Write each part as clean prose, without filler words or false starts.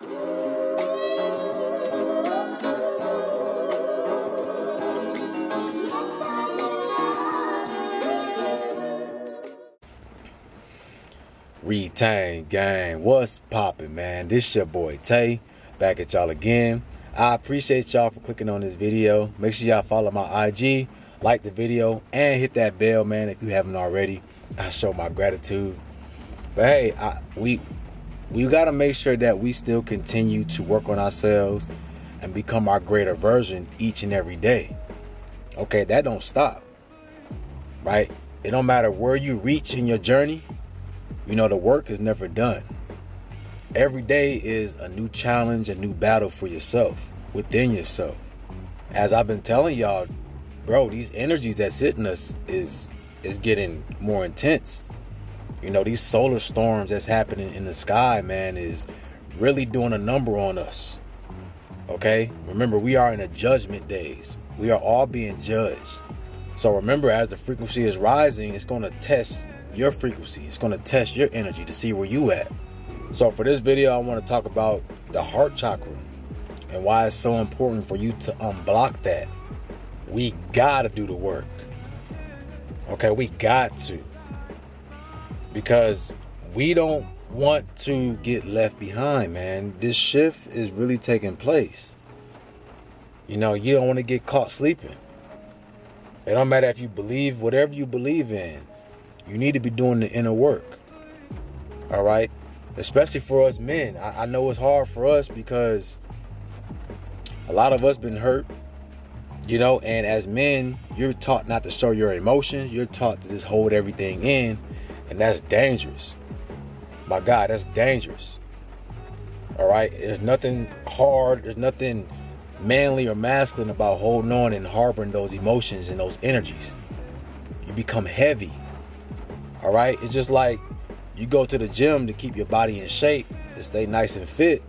Retain gang, what's poppin', man? This your boy Tay, back at y'all again. I appreciate y'all for clicking on this video. Make sure y'all follow my IG, like the video, and hit that bell, man, if you haven't already. I show my gratitude. But hey, we gotta make sure that we still continue to work on ourselves and become our greater version each and every day. Okay, that don't stop, right? It don't matter where you reach in your journey. You know, the work is never done. Every day is a new challenge, a new battle for yourself, within yourself. As I've been telling y'all, bro, these energies that's hitting us is getting more intense. You know, these solar storms that's happening in the sky, man, is really doing a number on us. Okay? Remember, we are in a judgment days. We are all being judged. So remember, as the frequency is rising, it's going to test your frequency. It's going to test your energy to see where you at. So for this video, I want to talk about the heart chakra and why it's so important for you to unblock that. We gotta do the work. Okay, we got to. Because we don't want to get left behind, man. This shift is really taking place. You know, you don't want to get caught sleeping. It don't matter if you believe whatever you believe in. You need to be doing the inner work. All right? Especially for us men. I know it's hard for us because a lot of us been hurt. You know, and as men, you're taught not to show your emotions. You're taught to just hold everything in. And that's dangerous. My God, that's dangerous. All right? There's nothing hard. There's nothing manly or masculine about holding on and harboring those emotions and those energies. You become heavy. All right? It's just like you go to the gym to keep your body in shape, to stay nice and fit.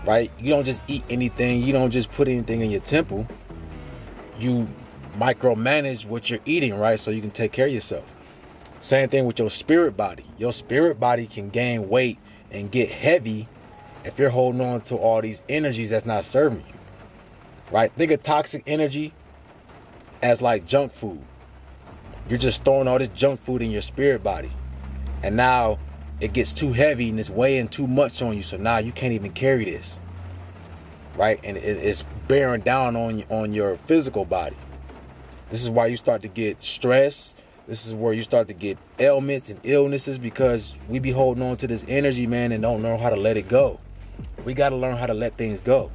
Right? You don't just eat anything. You don't just put anything in your temple. You micromanage what you're eating, right? So you can take care of yourself. Same thing with your spirit body. Your spirit body can gain weight and get heavy if you're holding on to all these energies that's not serving you. Right? Think of toxic energy as like junk food. You're just throwing all this junk food in your spirit body. And now it gets too heavy and it's weighing too much on you. So now you can't even carry this. Right? And it's bearing down on your physical body. This is why you start to get stressed. This is where you start to get ailments and illnesses because we be holding on to this energy, man, and don't know how to let it go. We got to learn how to let things go.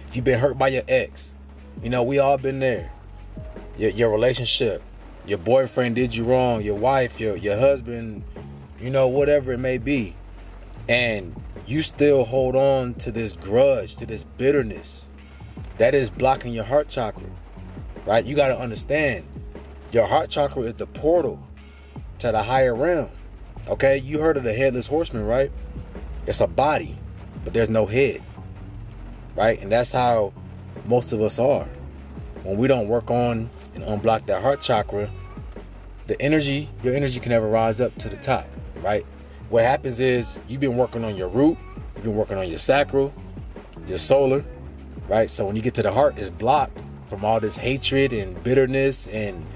If you've been hurt by your ex, you know, we all been there. Your relationship, your boyfriend did you wrong, your wife, your husband, you know, whatever it may be. And you still hold on to this grudge, to this bitterness. That is blocking your heart chakra, right? You got to understand, your heart chakra is the portal to the higher realm. Okay, you heard of the headless horseman, right? It's a body, but there's no head, right? And that's how most of us are. When we don't work on and unblock that heart chakra, your energy can never rise up to the top, right? What happens is you've been working on your root, you've been working on your sacral, your solar, right? So when you get to the heart, it's blocked from all this hatred and bitterness, and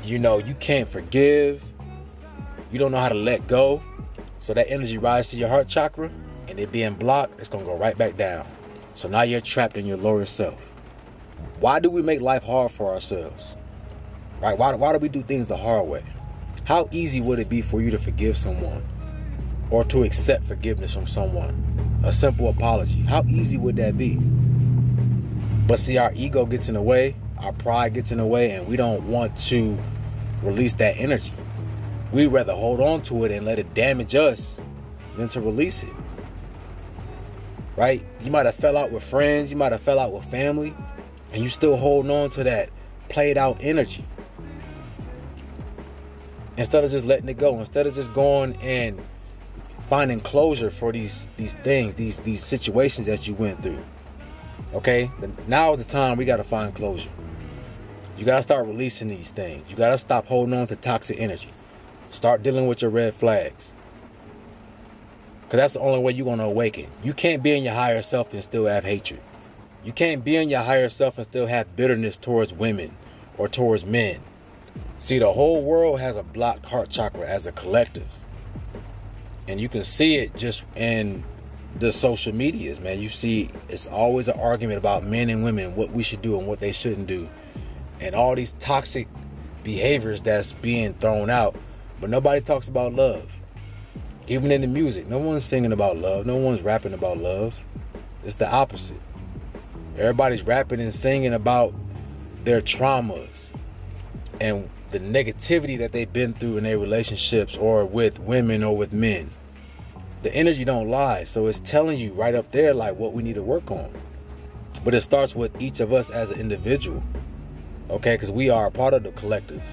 you know, you can't forgive. You don't know how to let go. So that energy rises to your heart chakra, and it being blocked, it's going to go right back down. So now you're trapped in your lower self. Why do we make life hard for ourselves? Right? Why do we do things the hard way? How easy would it be for you to forgive someone or to accept forgiveness from someone? A simple apology. How easy would that be? But see, our ego gets in the way, our pride gets in the way, and we don't want to release that energy. We'd rather hold on to it and let it damage us than to release it. Right? You might have fell out with friends, you might have fell out with family, and you still holding on to that played out energy. Instead of just letting it go, instead of just going and finding closure for these things, these situations that you went through. Okay? Now is the time we got to find closure. You got to start releasing these things. You got to stop holding on to toxic energy. Start dealing with your red flags. Because that's the only way you're going to awaken. You can't be in your higher self and still have hatred. You can't be in your higher self and still have bitterness towards women or towards men. See, the whole world has a blocked heart chakra as a collective. And you can see it just in the social medias, man. You see it's always an argument about men and women, what we should do and what they shouldn't do. And all these toxic behaviors that's being thrown out. But nobody talks about love. Even in the music, no one's singing about love. No one's rapping about love. It's the opposite. Everybody's rapping and singing about their traumas and the negativity that they've been through in their relationships or with women or with men. The energy don't lie, so it's telling you right up there like what we need to work on. But it starts with each of us as an individual, okay? Because we are a part of the collective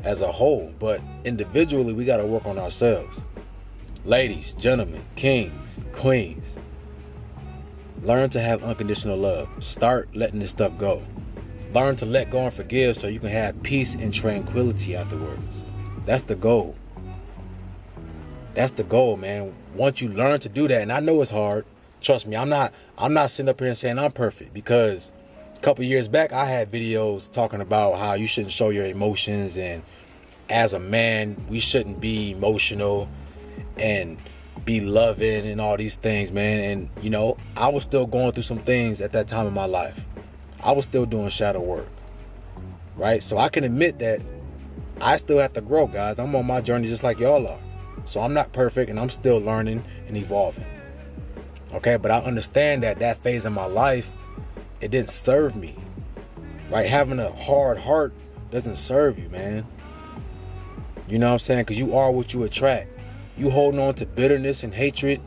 as a whole, but individually we got to work on ourselves. Ladies, gentlemen, kings, queens, learn to have unconditional love. Start letting this stuff go. Learn to let go and forgive so you can have peace and tranquility afterwards. That's the goal. That's the goal, man. Once you learn to do that, and I know it's hard. Trust me, I'm not sitting up here and saying I'm perfect, because a couple years back I had videos talking about how you shouldn't show your emotions, and as a man we shouldn't be emotional and be loving and all these things, man. And you know, I was still going through some things at that time in my life. I was still doing shadow work, right? So I can admit that I still have to grow, guys. I'm on my journey just like y'all are. So I'm not perfect and I'm still learning and evolving. Okay, but I understand that that phase of my life, it didn't serve me, right? Having a hard heart doesn't serve you, man. You know what I'm saying? Because you are what you attract. You holding on to bitterness and hatred.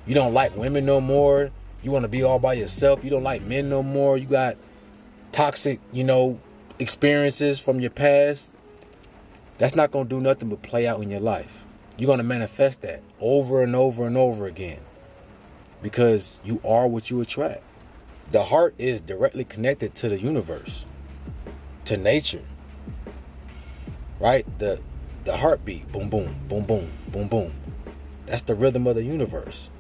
You don't like women no more. You want to be all by yourself. You don't like men no more. You got toxic, experiences from your past. That's not going to do nothing but play out in your life. You're going to manifest that over and over and over again, because you are what you attract. The heart is directly connected to the universe, to nature, right? The heartbeat, boom, boom, boom, boom, boom, boom. That's the rhythm of the universe.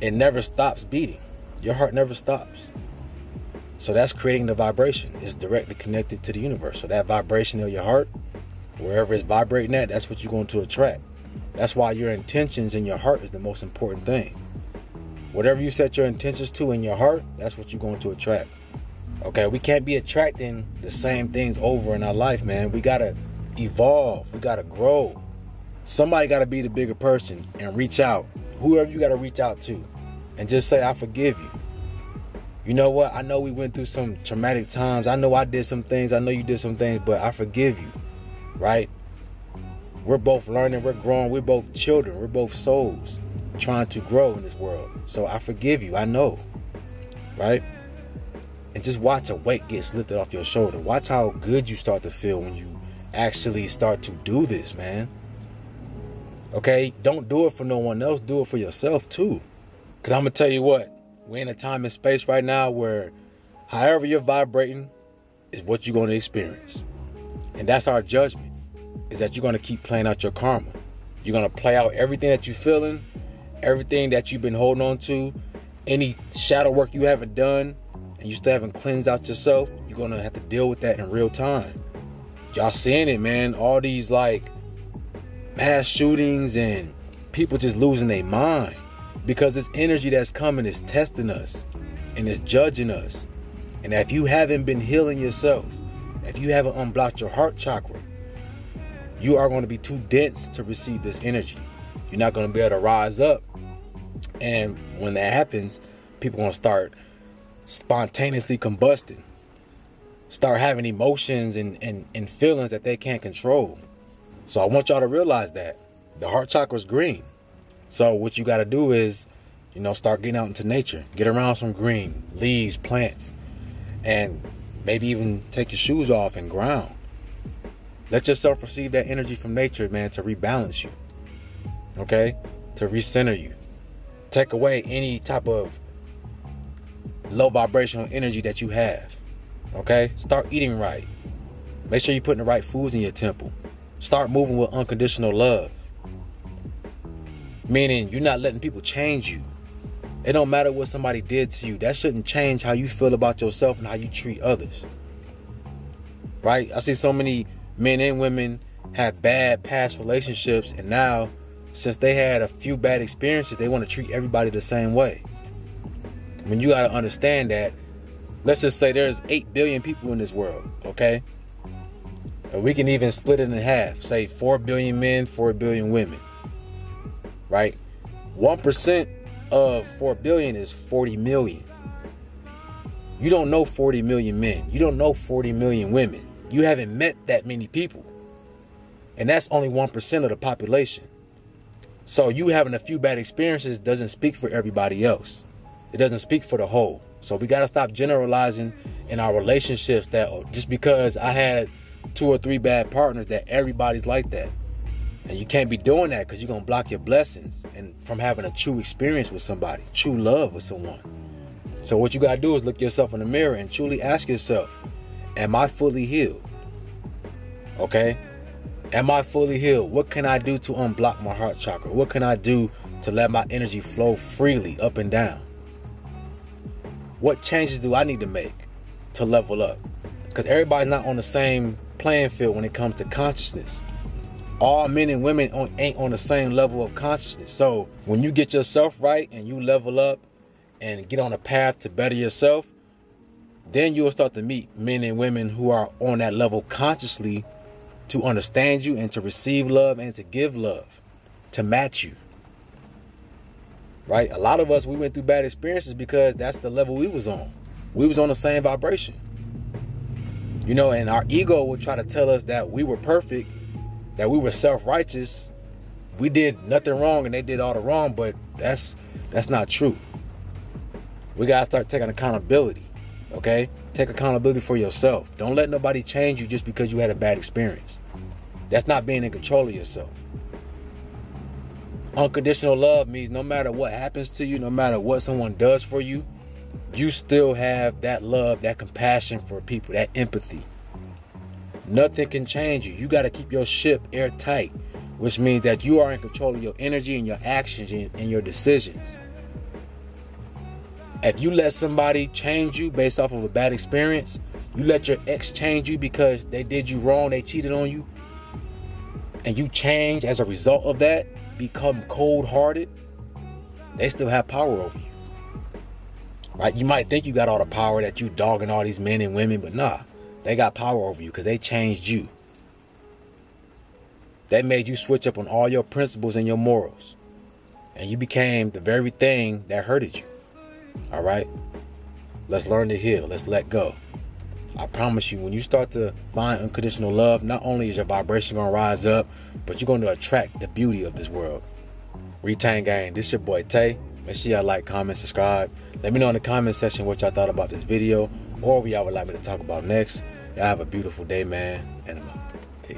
It never stops beating. Your heart never stops. So that's creating the vibration. It's directly connected to the universe. So that vibration of your heart, wherever it's vibrating at, that's what you're going to attract. That's why your intentions in your heart is the most important thing. Whatever you set your intentions to in your heart, that's what you're going to attract. Okay, we can't be attracting the same things over in our life, man. We got to evolve. We got to grow. Somebody got to be the bigger person and reach out. Whoever you got to reach out to and just say, I forgive you. You know what? I know we went through some traumatic times. I know I did some things. I know you did some things, but I forgive you, right? We're both learning. We're growing. We're both children. We're both souls trying to grow in this world. So I forgive you. I know, right? And just watch a weight gets lifted off your shoulder. Watch how good you start to feel when you actually start to do this, man. Okay? Don't do it for no one else. Do it for yourself too. Because I'm going to tell you what. We're in a time and space right now where however you're vibrating is what you're going to experience. And that's our judgment, is that you're going to keep playing out your karma. You're going to play out everything that you're feeling, everything that you've been holding on to, any shadow work you haven't done, and you still haven't cleansed out yourself. You're going to have to deal with that in real time. Y'all seeing it, man. All these mass shootings and people just losing their mind. Because this energy that's coming is testing us and is judging us. And if you haven't been healing yourself, if you haven't unblocked your heart chakra, you are going to be too dense to receive this energy. You're not going to be able to rise up. And when that happens, people are going to start spontaneously combusting. Start having emotions and feelings that they can't control. So I want y'all to realize that the heart chakra is green. So what you got to do is, start getting out into nature. Get around some green, leaves, plants. And maybe even take your shoes off and ground. Let yourself receive that energy from nature, man, to rebalance you. Okay? To recenter you. Take away any type of low vibrational energy that you have. Okay? Start eating right. Make sure you're putting the right foods in your temple. Start moving with unconditional love. Meaning you're not letting people change you. It don't matter what somebody did to you. That shouldn't change how you feel about yourself and how you treat others. Right? I see so many men and women have bad past relationships, and now, since they had a few bad experiences, they want to treat everybody the same way. When you got to understand that, let's just say there's 8 billion people in this world, okay? And we can even split it in half. Say 4 billion men, 4 billion women. Right? 1% of 4 billion is 40 million. You don't know 40 million men. You don't know 40 million women. You haven't met that many people. And that's only 1% of the population. So you having a few bad experiences doesn't speak for everybody else. It doesn't speak for the whole. So we got to stop generalizing in our relationships that just because I had 2 or 3 bad partners that everybody's like that. And you can't be doing that, because you're going to block your blessings and from having a true experience with somebody, true love with someone. So what you got to do is look yourself in the mirror and truly ask yourself, am I fully healed? Okay? Am I fully healed? What can I do to unblock my heart chakra? What can I do to let my energy flow freely up and down? What changes do I need to make to level up? Because everybody's not on the same playing field when it comes to consciousness. All men and women ain't on the same level of consciousness. So when you get yourself right and you level up and get on a path to better yourself, then you'll start to meet men and women who are on that level consciously to understand you and to receive love and to give love, to match you. Right? A lot of us, we went through bad experiences because that's the level we was on. We was on the same vibration. You know, and our ego would try to tell us that we were perfect, that we were self-righteous, we did nothing wrong and they did all the wrong, but that's not true. We gotta start taking accountability, okay? Take accountability for yourself. Don't let nobody change you just because you had a bad experience. That's not being in control of yourself. Unconditional love means no matter what happens to you, no matter what someone does for you, you still have that love, that compassion for people, that empathy. Nothing can change you. You got to keep your ship airtight, which means that you are in control of your energy and your actions and your decisions. If you let somebody change you based off of a bad experience, you let your ex change you because they did you wrong, they cheated on you, and you change as a result of that, become cold-hearted, they still have power over you. Right? You might think you got all the power, that you dogging all these men and women, but nah. They got power over you because they changed you. They made you switch up on all your principles and your morals. And you became the very thing that hurted you. All right? Let's learn to heal. Let's let go. I promise you, when you start to find unconditional love, not only is your vibration going to rise up, but you're going to attract the beauty of this world. Retain Gang, this your boy Tay. Make sure y'all like, comment, subscribe. Let me know in the comment section what y'all thought about this video, or what y'all would like me to talk about next. Y'all have a beautiful day, man. And I'm out. Peace.